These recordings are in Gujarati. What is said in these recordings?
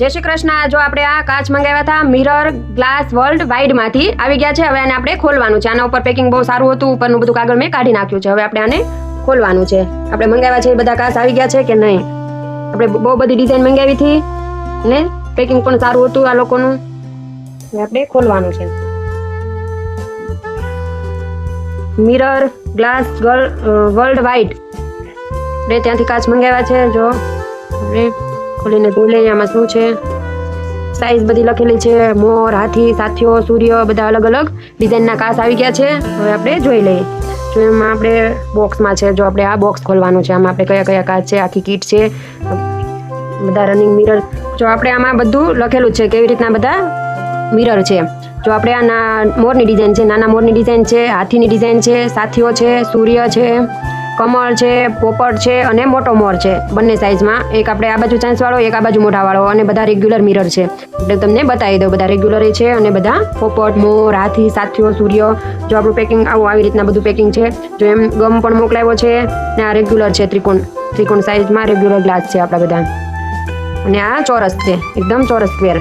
જય શ્રી કૃષ્ણ। જો આપણે આ કાચ મંગાવ્યા હતા મિરર ગ્લાસ વર્લ્ડ વાઇડ માંથી આવી ગયા છે। હવે આને આપણે ખોલવાનું છે। આના ઉપર પેકિંગ બહુ સારું હતું, ઉપરનું બધું કાગળ મેં કાઢી નાખ્યું છે। હવે આપણે આને ખોલવાનું છે। આપણે મંગાવ્યા છે એ બધા કાચ આવી ગયા છે કે નહીં। આપણે બહુ બધી ડિઝાઇન મંગાવી હતી ને પેકિંગ પણ સારું હતું આ લોકોનું। હવે આપણે ખોલવાનું છે। મિરર ગ્લાસ વર્લ્ડ વાઇડ આપણે ત્યાંથી કાચ મંગાવ્યા છે। જો આપણે ખોલીને જોઈ લઈએ આમાં શું છે। સાઈઝ બધી લખેલી છે, મોર, હાથી, સાથીઓ, સૂર્ય, બધા અલગ અલગ ડિઝાઇનના કાચ આવી ગયા છે। હવે આપણે જોઈ લઈએ। જો એમાં આપણે બોક્સમાં છે, જો આપણે આ બોક્સ ખોલવાનું છે। આમાં આપણે કયા કયા કાચ છે, આખી કીટ છે, બધા રનિંગ મિરર। જો આપણે આમાં બધું લખેલું છે કેવી રીતના બધા મિરર છે। જો આપણે આ મોરની ડિઝાઇન છે, નાના મોરની ડિઝાઇન છે, હાથીની ડિઝાઇન છે, સાથીઓ છે, સૂર્ય છે, કમળ છે, પોપટ છે અને મોટો મોર છે, બંને સાઇઝમાં। એક આપણે આ બાજુ ચાંચવાળો, એક આ બાજુ મોઢાવાળો, અને બધા રેગ્યુલર મિરર છે। એટલે તમને બતાવી દઉં, બધા રેગ્યુલર છે અને બધા પોપટ, મોર, હાથી, સાથીઓ, સૂર્ય। જો આપણું પેકિંગ આવી રીતના બધું પેકિંગ છે। જો એમ ગમ પણ મોકલાવ્યો છે ને આ રેગ્યુલર છે, ત્રિકોણ સાઇઝમાં રેગ્યુલર ગ્લાસ છે આપણા બધા। અને આ ચોરસ છે, એકદમ ચોરસ સ્ક્વેર।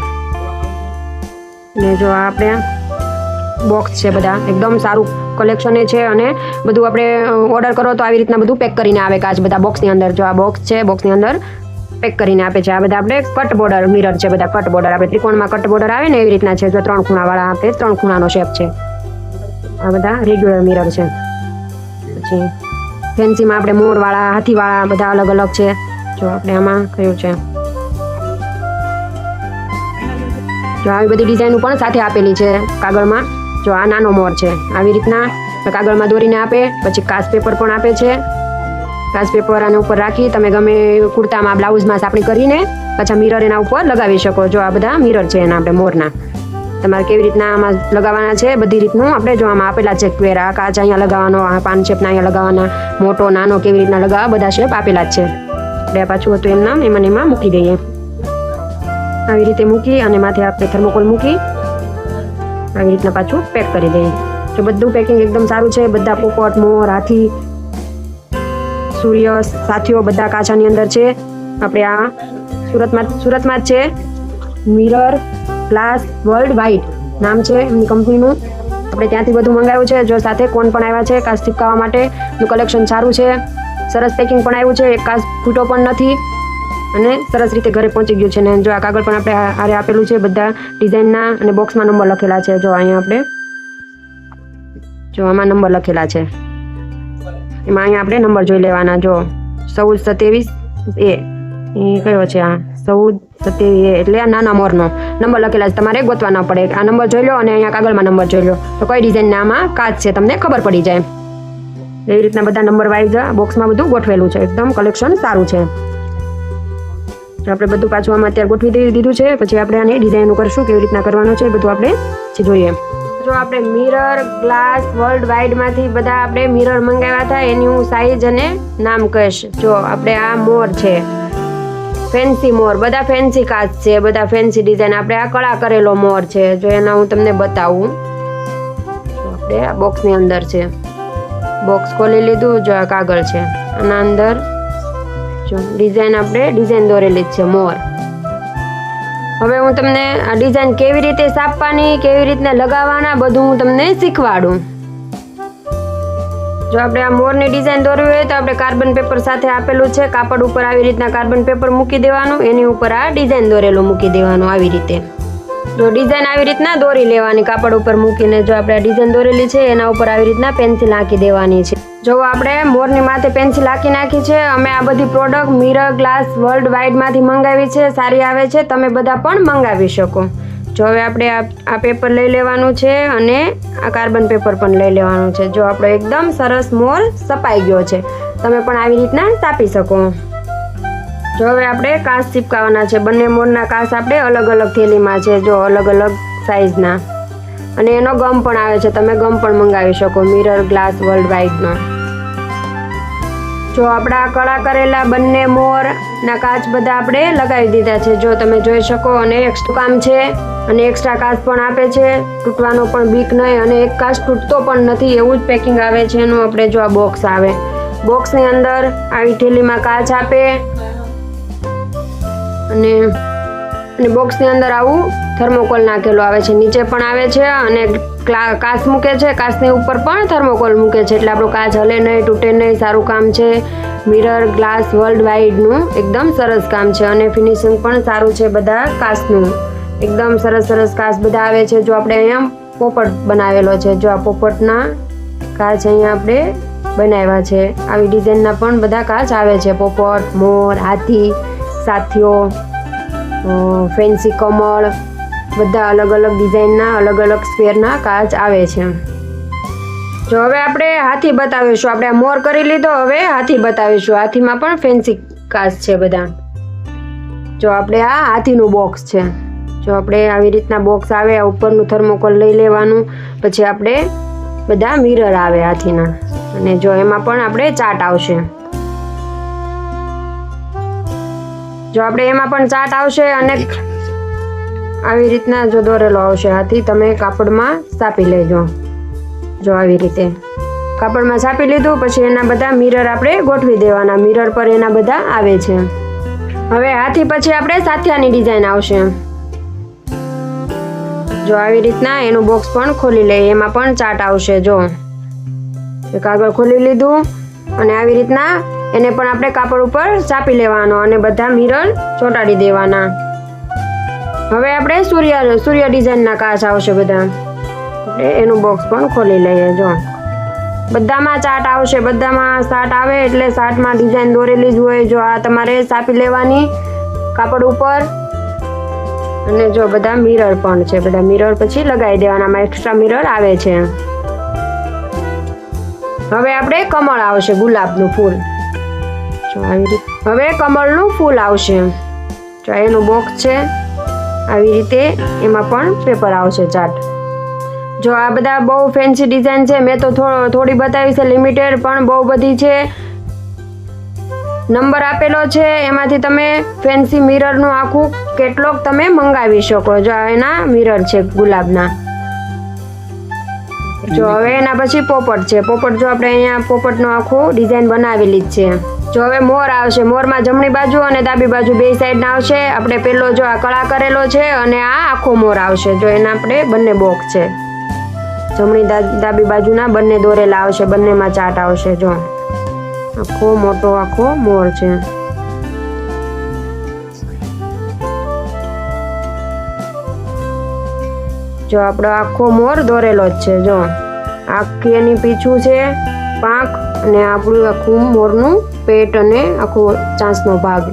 ને જો આપણે બોક્સ છે, બધા એકદમ સારું કલેક્શન છે। અને બધું આપણે ઓર્ડર કરો તો આવી રીતના બધું પેક કરીને આવે કાચ બધા બોક્સની અંદર। જો આ બોક્સ છે, બોક્સની અંદર પેક કરીને આપે છે। આ બધા આપણે કટ બોર્ડર મિરર છે, બધા કટ બોર્ડર આપણે ત્રિકોણમાં કટ બોર્ડર આવે ને એવી રીતના છે। જો 3 ખૂણાવાળા આપણે 3 ખૂણાનો શેપ છે। આ બધા રેગ્યુલર મિરર છે। પછી ફેન્સીમાં આપણે મોરવાળા, હાથીવાળા બધા અલગ અલગ છે। જો આપણે આમાં કયું છે, જો આવી બધી ડિઝાઇન પણ સાથે આપેલી છે કાગળમાં। જો આ નાનો મોર છે, આવી રીતના કાગળમાં દોરીને આપે। પછી કાચ પેપર પણ આપે છે। કાચ પેપર આના ઉપર રાખી તમે ગમે કુર્તામાં, બ્લાઉઝમાં સાપણી કરીને પાછા મિરર એના ઉપર લગાવી શકો। જો આ બધા મિરર છે એના આપણે મોરના, તમારે કેવી રીતના આમાં લગાવવાના છે બધી રીતનું આપણે જો આમાં આપેલા છે સ્ક્વેર। આ કાચ અહીંયા લગાવવાનો, આ પાન શેપના અહીંયા લગાવવાના, મોટો નાનો કેવી રીતના લગાવવા બધા શેપ આપેલા જ છે। આપણે પાછું હતું એમાં મૂકી દઈએ। આવી રીતે મૂકી અને માથે આપણે થર્મોકોલ મૂકી આવી રીતના પાછું પેક કરી દઈએ। જો બધું પેકિંગ એકદમ સારું છે। બધા પોપટ, મોર, હાથી, સૂર્ય, સાથીઓ બધા કાચાની અંદર છે। આપણે આ સુરતમાં જ છે, મિરર ગ્લાસ વર્લ્ડ વાઇડ નામ છે એમની કંપનીનું। આપણે ત્યાંથી બધું મંગાવ્યું છે। જો સાથે કોન પણ આવ્યા છે કાચ ચીપકાવવા માટેનું કલેક્શન સારું છે। સરસ પેકિંગ પણ આવ્યું છે, એક કાચ ફૂટો પણ નથી અને સરસ રીતે ઘરે પહોંચી ગયું છે। ને જો આ કાગળ પણ આપણે આરે આપેલું છે બધા ડિઝાઇનના, અને બોક્સમાં નંબર લખેલા છે। જો અહીંયા આપણે જો આમાં નંબર લખેલા છે, એમાં અહીંયા આપણે નંબર જોઈ લેવાના। જો 1427A એ કયો છે, આ 1427A એટલે આ નાના મોરનો નંબર લખેલા છે, તમારે ગોતવા ન પડે। આ નંબર જોઈ લો અને અહીંયા કાગળમાં નંબર જોઈ લો તો કઈ ડિઝાઇનના આમાં કાચ છે તમને ખબર પડી જાય। એવી રીતના બધા નંબર વાઇઝ બોક્સમાં બધું ગોઠવેલું છે, એકદમ કલેક્શન સારું છે। આપણે બધું પાછું આમાં અત્યારે ગોઠવી દીધું છે। પછી આપણે આની ડિઝાઇન કરશું, કેવી રીતના કરવાનું છે બધું આપણે જોઈએ। જો આપણે મિરર ગ્લાસ વર્લ્ડ વાઇડમાંથી બધા આપણે મિરર મંગાવ્યા હતા, એની હું સાઈઝ અને નામ કહીશ। જો આપણે આ મોર છે, ફેન્સી મોર, બધા ફેન્સી કાચ છે, બધા ફેન્સી ડિઝાઇન। આપણે આ કળા કરેલો મોર છે, જો એના હું તમને બતાવું। આપણે આ બોક્સની અંદર છે, બોક્સ ખોલી લીધું। જો આ કાગળ છે, આના અંદર જો ડિઝાઇન આપણે ડિઝાઇન દોરેલી જ છે મોર। હવે હું તમને આ ડિઝાઇન કેવી રીતે છાપવાની, કેવી રીતના લગાવવાના બધું હું તમને શીખવાડું। જો આપણે આ મોરની ડિઝાઇન દોરવી હોય તો આપણે કાર્બન પેપર સાથે આપેલું છે, કાપડ ઉપર આવી રીતના કાર્બન પેપર મૂકી દેવાનું, એની ઉપર આ ડિઝાઇન દોરેલું મૂકી દેવાનું આવી રીતે। જો ડિઝાઇન આવી રીતના દોરી લેવાની કાપડ ઉપર મૂકીને, જો આપણે આ ડિઝાઇન દોરેલી છે એના ઉપર આવી રીતના પેન્સિલ આંકી દેવાની છે। જો આપણે મોરની માથે પેન્સિલ આંકી નાખી છે। અમે આ બધી પ્રોડક્ટ મિરર ગ્લાસ વર્લ્ડ વાઇડમાંથી મંગાવી છે, સારી આવે છે, તમે બધા પણ મંગાવી શકો। જો હવે આપણે આ પેપર લઈ લેવાનું છે અને આ કાર્બન પેપર પણ લઈ લેવાનું છે। જો આપણો એકદમ સરસ મોર છપાઈ ગયો છે, તમે પણ આવી રીતના છાપી શકો। જો હવે આપણે કાચ ચીપકાવવાના છે, બંને મોરના કાચ આપણે અલગ અલગ થેલીમાં છે, જો અલગ અલગ સાઇઝના, અને એનો ગમ પણ આવે છે, તમે ગમ પણ મંગાવી શકો મિરર ગ્લાસ વર્લ્ડ વાઇડનો। જો આપણા કળા કરેલા બંને મોરના કાચ બધા આપણે લગાવી દીધા છે, જો તમે જોઈ શકો। અને એક્સ્ટ્રા કામ છે અને એક્સ્ટ્રા કાચ પણ આપે છે, તૂટવાનો પણ બીક નહીં, અને એક કાચ તૂટતો પણ નથી એવું જ પેકિંગ આવે છે એનું। આપણે જો આ બોક્સ આવે, બોક્સની અંદર આવી થેલીમાં કાચ આપે અને અને બોક્સની અંદર આવું થર્મોકોલ નાખેલો આવે છે, નીચે પણ આવે છે અને કાચ મૂકે છે, કાચની ઉપર પણ થર્મોકોલ મૂકે છે એટલે આપણું કાચ હલે નહીં, તૂટે નહીં. સારું કામ છે. મિરર ગ્લાસ વર્લ્ડ વાઇડનું એકદમ સરસ કામ છે અને ફિનિશિંગ પણ સારું છે. બધા કાચનું એકદમ સરસ કાચ બધા આવે છે. જો આપણે અહીંયા પોપટ બનાવેલો છે, જો આ પોપટના કાચ અહીંયા આપણે બનાવ્યા છે. આવી ડિઝાઇનના પણ બધા કાચ આવે છે. પોપટ, મોર, હાથી, સાથીઓ, ફેન્સી કમળ, બધા અલગ અલગ ડિઝાઇનના અલગ અલગ સ્ક્વેરના કાચ આવે છે. જો હવે આપણે હાથી બતાવીશું. આપણે મોર કરી લીધો, હવે હાથી બતાવીશું. હાથીમાં પણ ફેન્સી કાચ છે બધા. જો આપણે આ હાથીનું બોક્સ છે. જો આપણે આવી રીતના બોક્સ આવે, આ ઉપરનું થર્મોકોલ લઈ લેવાનું, પછી આપણે બધા મિરર આવે હાથીના, અને જો એમાં પણ આપણે ચાટ આવશે. જો આપણે એમાં પણ ચાટ આવશે અને આવી રીતના જો દોરેલો આવશે હાથી. તમે કાપડમાં છાપી લેજો. જો આવી રીતે કાપડમાં છાપી લીધું, પછી એના બધા મિરર આપણે ગોઠવી દેવાના. મિરર પર એના બધા આવે છે. હવે હાથી પછી આપણે સાથિયાની ડિઝાઇન આવશે. જો આવી રીતના એનું બોક્સ પણ ખોલી લઈએ, એમાં પણ ચાટ આવશે. જો કાગળ ખોલી લીધું અને આવી રીતના એને પણ આપણે કાપડ ઉપર છાપી લેવાનો અને બધા મિરર ચોંટાડી દેવાના. હવે આપણે સૂર્ય ડિઝાઇનના કાચ આવશે બધા. એનું બોક્સ પણ ખોલી લઈએ. જો બધામાં ચાટ આવશે, બધામાં ચાટ આવે એટલે ચાટમાં ડિઝાઇન દોરેલી જ હોય. જો આ તમારે છાપી લેવાની કાપડ ઉપર. અને જો બધા મિરર પણ છે, બધા મિરર પછી લગાવી દેવાના. એક્સ્ટ્રા મિરર આવે છે. હવે આપણે કમળ આવશે, ગુલાબનું ફૂલ. જો આવી રીતે હવે કમળનું ફૂલ આવશે. જો એનું બોક્સ છે આવી રીતે, એમાં પણ પેપર આવશે ચાટ. જો આ બધા બહુ ફેન્સી ડિઝાઇન છે. મેં તો થોડી બતાવી છે, લિમિટેડ પણ બહુ બધી છે. નંબર આપેલો છે, એમાંથી તમે ફેન્સી મિરરનું આખું કેટલોગ તમે મંગાવી શકો. જો એના મિરર છે ગુલાબના. જો હવે એના પછી પોપટ છે. પોપટ જો આપણે અહીંયા પોપટનો આખું ડિઝાઇન બનાવેલી જ છે. જો હવે મોર આવશે. મોરમાં જમણી બાજુ અને ડાબી બાજુ બે સાઈડના આવશે. આપણે પેલો જો આ કળા કરેલો છે અને આ આખો મોર આવશે. જો એના આપણે બંને બોક્સ છે, જમણી ડાબી બાજુના બંને દોરેલા આવશે, બંનેમાં ચાટ આવશે. જો આખો મોટો આખો મોર છે. જો આપણો આખો મોર દોરેલો જ છે. જો આખી એની પીછું છે, પાંખ, અને આપણું આખું મોરનું પેટ અને આખો ચાંચનો ભાગ,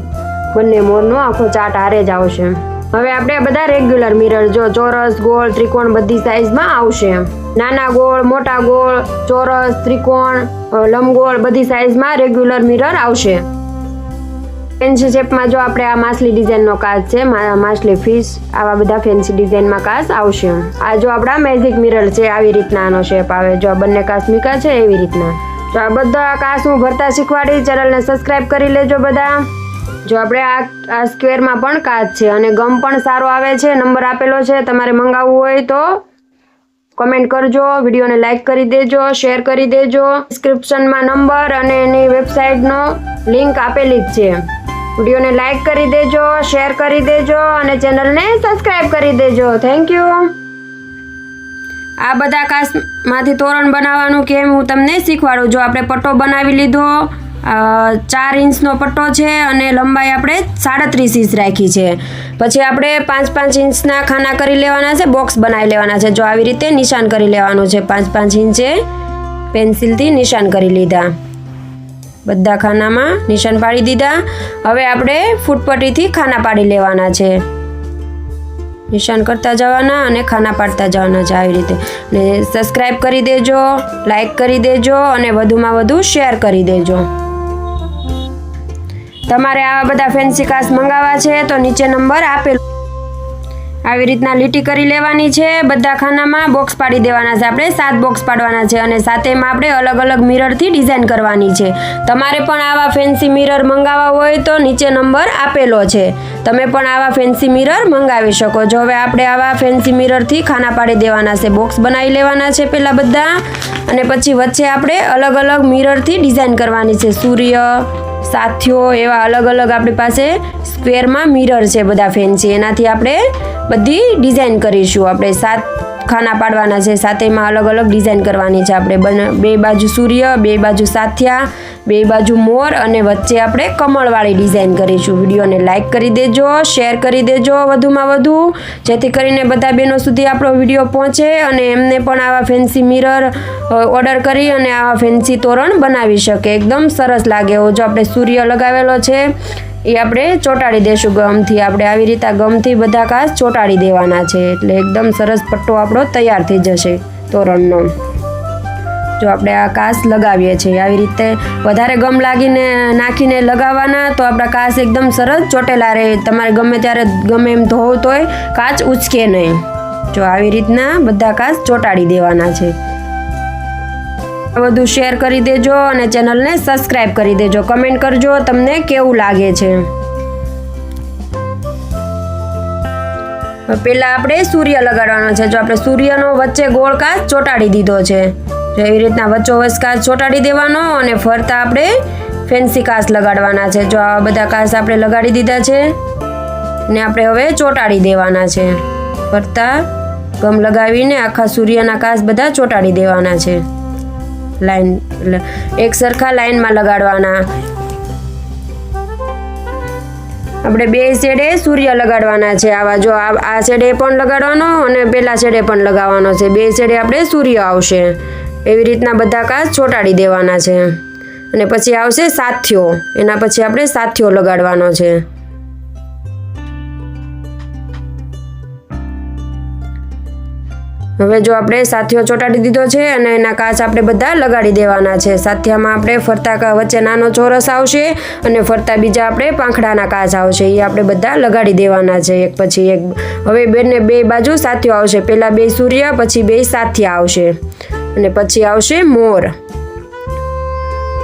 બંને મોરનો આખો ચાટ હારે જ આવશે. હવે આપણે બધા રેગ્યુલર મિરર, જો ચોરસ, ગોળ, ત્રિકોણ બધી સાઈઝમાં આવશે. નાના ગોળ, મોટા ગોળ, ચોરસ, ત્રિકોણ, લંબગોળ બધી સાઈઝમાં રેગ્યુલર મિરર આવશે. ફેન્સી શેપમાં જો આપણે આ માછલી ડિઝાઇનનો કાચ છે, માછલી ફિશ, આવા બધા ફેન્સી ડિઝાઇનમાં કાચ આવશે. આ જો આપણા મેજિક મિરર છે, આવી રીતના આનો શેપ આવે. જો આ બંને કાચ મીકા છે એવી રીતના. જો આ બધા કાચ હું ભરતા શીખવાડી. ચેનલને સબસ્ક્રાઇબ કરી લેજો બધા. જો આપણે આ સ્ક્વેરમાં પણ કાચ છે અને ગમ પણ સારો આવે છે. નંબર આપેલો છે, તમારે મંગાવવું હોય તો કમેન્ટ કરજો, વિડીયોને લાઈક કરી દેજો, શેર કરી દેજો. ડિસ્ક્રિપ્શનમાં નંબર અને એની વેબસાઇટનો લિંક આપેલી જ છે. વિડીયોને લાઈક કરી દેજો, શેર કરી દેજો અને ચેનલને સબસ્ક્રાઇબ કરી દેજો. Thank you. આ બધા કાચમાંથી તોરણ બનાવવાનું કેમ હું તમને શીખવાડું. જો આપણે પટ્ટો બનાવી લીધો, 4 ઇંચનો પટ્ટો છે અને લંબાઈ આપણે 37 ઇંચ રાખી છે. પછી આપણે 5-5 ઇંચના ખાના કરી લેવાના છે, બોક્સ બનાવી લેવાના છે. જો આવી રીતે નિશાન કરી લેવાનું છે. 5-5 ઇંચે પેન્સિલથી નિશાન કરી લીધા. બધા ખાનામાં નિશાન પાડી દીધા. હવે આપણે ફૂટપટ્ટીથી ખાના પાડી લેવાના છે. નિશાન કરતા જવાના અને ખાના પાડતા જવાના છે આવી રીતે. ને સબસ્ક્રાઈબ કરી દેજો, લાઈક કરી દેજો અને વધુમાં વધુ શેર કરી દેજો. તમારે આવા બધા ફેન્સી કાચ મંગાવવા છે તો નીચે નંબર આપેલો. આવી રીતના લીટી કરી લેવાની છે. બધા ખાનામાં બોક્સ પાડી દેવાના છે. આપણે 7 બોક્સ પાડવાના છે અને સાથેમાં આપણે અલગ અલગ મિરરથી ડિઝાઇન કરવાની છે. તમારે પણ આવા ફેન્સી મિરર મંગાવવા હોય તો નીચે નંબર આપેલો છે. તમે પણ આવા ફેન્સી મિરર મંગાવી શકો છો. હવે આપણે આવા ફેન્સી મિરરથી ખાના પાડી દેવાના છે. બોક્સ બનાવી લેવાના છે પહેલાં બધા, અને પછી વચ્ચે આપણે અલગ અલગ મિરરથી ડિઝાઇન કરવાની છે. સૂર્ય, સાથીઓ, એવા અલગ અલગ આપણી પાસે સ્ક્વેરમાં મિરર છે બધા ફેન્સી. એનાથી આપણે બધી ડિઝાઇન કરીશું. આપણે 7 ખાના પાડવાના છે, સાતેમાં અલગ અલગ ડિઝાઇન કરવાની છે. આપણે બે બાજુ સૂર્ય, બે બાજુ સાથિયા, બે બાજુ મોર અને વચ્ચે આપણે કમળવાળી ડિઝાઇન કરીશું. વિડીયોને લાઇક કરી દેજો, શેર કરી દેજો વધુમાં વધુ, જેથી કરીને બધા બહેનો સુધી આપણો વિડીયો પહોંચે અને એમને પણ આવા ફેન્સી મિરર ઓર્ડર કરી અને આવા ફેન્સી તોરણ બનાવી શકે. એકદમ સરસ લાગે. એવો જો આપણે સૂર્ય લગાવેલો છે એ આપણે ચોંટાડી દઈશું ગમથી. આપણે આવી રીતે ગમથી બધા કાચ ચોંટાડી દેવાના છે, એટલે એકદમ સરસ પટ્ટો આપણો તૈયાર થઈ જશે તોરણનો. જો આપણે આ કાચ લગાવીએ છીએ આવી રીતે વધારે ગમ નાખીને લગાવવાના, તો આપણા કાચ એકદમ સરસ ચોટેલા રહે. તમારે ગમે ત્યારે ગમે એમ ધોવો તોય કાચ ઉચકે નહીં. જો આવી રીતના બધા કાચ ચોંટાડી દેવાના છે. બધું શેર કરી દેજો અને ચેનલને સબસ્ક્રાઇબ કરી દેજો. કમેન્ટ કરજો તમને કેવું લાગે છે. પહેલા આપણે સૂર્ય લગાડવાનો છે. જો આપણે સૂર્યનો વચ્ચે ગોળ કાચ ચોંટાડી દીધો છે. જો એવી રીતના વચ્ચોવચ કાચ ચોંટાડી દેવાનો અને ફરતા આપણે ફેન્સી કાચ લગાડવાના છે. જો આવા બધા કાચ આપણે લગાડી દીધા છે ને આપણે હવે ચોંટાડી દેવાના છે. ફરતા ગમ લગાવીને આખા સૂર્યના કાચ બધા ચોંટાડી દેવાના છે. લાઈન એક સરખા લાઈનમાં લગાડવાના. આપણે બે શેડે સૂર્ય લગાડવાના છે. આવા જો આ શેડે પણ લગાડવાનો અને પેલા શેડે પણ લગાવવાનો છે. બે શેડે આપણે સૂર્ય આવશે. એવી રીતના બધા કાચ ચોંટાડી દેવાના છે. અને પછી આવશે સાથીઓ. એના પછી આપણે સાથીઓ લગાડવાનો છે. હવે જો આપણે સાથીઓ ચોંટાડી દીધો છે અને એના કાચ આપણે બધા લગાડી દેવાના છે. સાથિયામાં આપણે ફરતા વચ્ચે નાનો ચોરસ આવશે અને ફરતા બીજા આપણે પાંખડાના કાચ આવશે. એ આપણે બધા લગાડી દેવાના છે એક પછી એક. હવે બે બાજુ સાથીઓ આવશે. પહેલા બે સૂર્ય, પછી બે સાથિયા આવશે અને પછી આવશે મોર.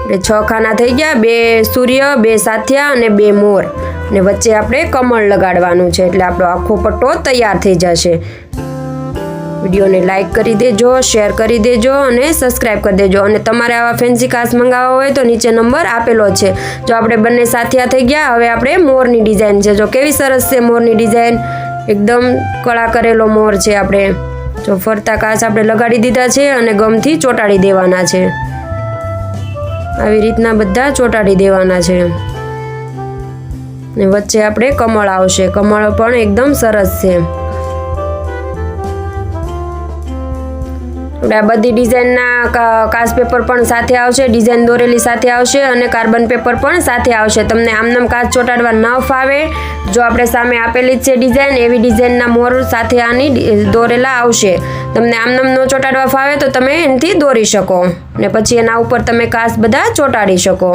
એટલે 6 ખાના થઈ ગયા. 2 સૂર્ય, 2 સાથિયા અને 2 મોર. અને વચ્ચે આપણે કમળ લગાડવાનું છે. એટલે આપણો આખો પટ્ટો તૈયાર થઈ જશે. વિડીયોને લાઇક કરી દેજો, શેર કરી દેજો અને સબસ્ક્રાઇબ કરી દેજો. અને તમારે આવા ફેન્સી કાચ મંગાવવા હોય તો નીચે નંબર આપેલો છે. જો આપણે બંને સાથિયા થઈ ગયા. હવે આપણે મોરની ડિઝાઇન છે. જો કેવી સરસ છે મોરની ડિઝાઇન. એકદમ કળા કરેલો મોર છે. આપણે જો ફરતા કાચ આપણે લગાડી દીધા છે અને ગમથી ચોંટાડી દેવાના છે. આવી રીતના બધા ચોંટાડી દેવાના છે. ને વચ્ચે આપણે કમળ આવશે. કમળ પણ એકદમ સરસ છે. આ બધી ડિઝાઇનના કાચ પેપર પણ સાથે આવશે. ડિઝાઇન દોરેલી સાથે આવશે અને કાર્બન પેપર પણ સાથે આવશે. તમને આમનામ કાચ ચોંટાડવા ન ફાવે, જો આપણે સામે આપેલી જ છે ડિઝાઇન, એવી ડિઝાઇનના મોર સાથે આની દોરેલા આવશે. તમને આમનામ ન ચોંટાડવા ફાવે તો તમે એનાથી દોરી શકો ને પછી એના ઉપર તમે કાચ બધા ચોંટાડી શકો.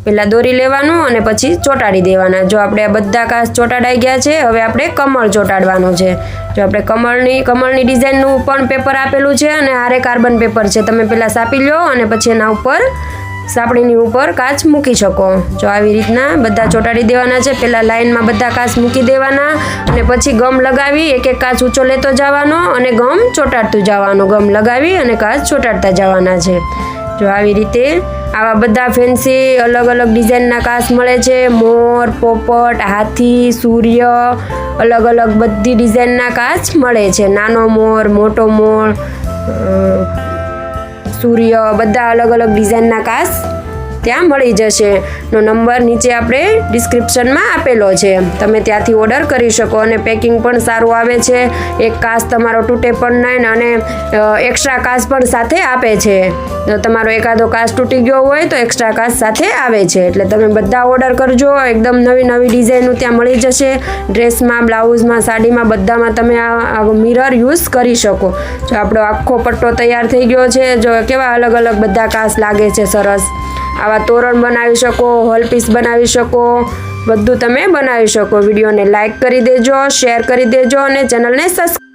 પહેલાં દોરી લેવાનું અને પછી ચોંટાડી દેવાના. જો આપણે આ બધા કાચ ચોંટાડાઈ ગયા છે. હવે આપણે કમળ ચોંટાડવાનું છે. જો આપણે કમળની ડિઝાઇનનું પણ પેપર આપેલું છે અને હારે કાર્બન પેપર છે. તમે પહેલાં સાપી લો અને પછી એના ઉપર સાપડીની ઉપર કાચ મૂકી શકો. જો આવી રીતના બધા ચોંટાડી દેવાના છે. પહેલાં લાઇનમાં બધા કાચ મૂકી દેવાના અને પછી ગમ લગાવી એક એક કાચ ઊંચો લેતો જવાનો અને ગમ ચોંટાડતું જવાનું. ગમ લગાવી અને કાચ ચોંટાડતા જવાના છે. જો આવી રીતે આવા બધા ફેન્સી અલગ અલગ ડિઝાઇનના કાચ મળે છે. મોર, પોપટ, હાથી, સૂર્ય, અલગ અલગ બધી ડિઝાઇનના કાચ મળે છે. નાનો મોર, મોટો મોર, સૂર્ય, બધા અલગ અલગ ડિઝાઇનના કાચ ત્યાં મળી જશે. નો નંબર નીચે આપણે ડિસ્ક્રિપ્શનમાં આપેલો છે. તમે ત્યાંથી ઓર્ડર કરી શકો અને પેકિંગ પણ સારું આવે છે. એક કાચ તમારો તૂટે પણ નહીં અને એક્સ્ટ્રા કાચ પણ સાથે આપે છે. જો તમારો એકાદો કાચ તૂટી ગયો હોય તો એક્સ્ટ્રા કાચ સાથે આવે છે. એટલે તમે બધા ઓર્ડર કરજો. એકદમ નવી નવી ડિઝાઇનનું ત્યાં મળી જશે. ડ્રેસમાં, બ્લાઉઝમાં, સાડીમાં બધામાં તમે આ મિરર યુઝ કરી શકો. જો આપણો આખો પટ્ટો તૈયાર થઈ ગયો છે. જો કેવા અલગ અલગ બધા કાચ લાગે છે સરસ. આવા તોરણ બનાવી શકો, હોલ પીસ બનાવી શકો, બધું તમે બનાવી શકો. વિડીયોને લાઇક કરી દેજો, શેર કરી દેજો અને ચેનલને સબસ્ક્રાઈબ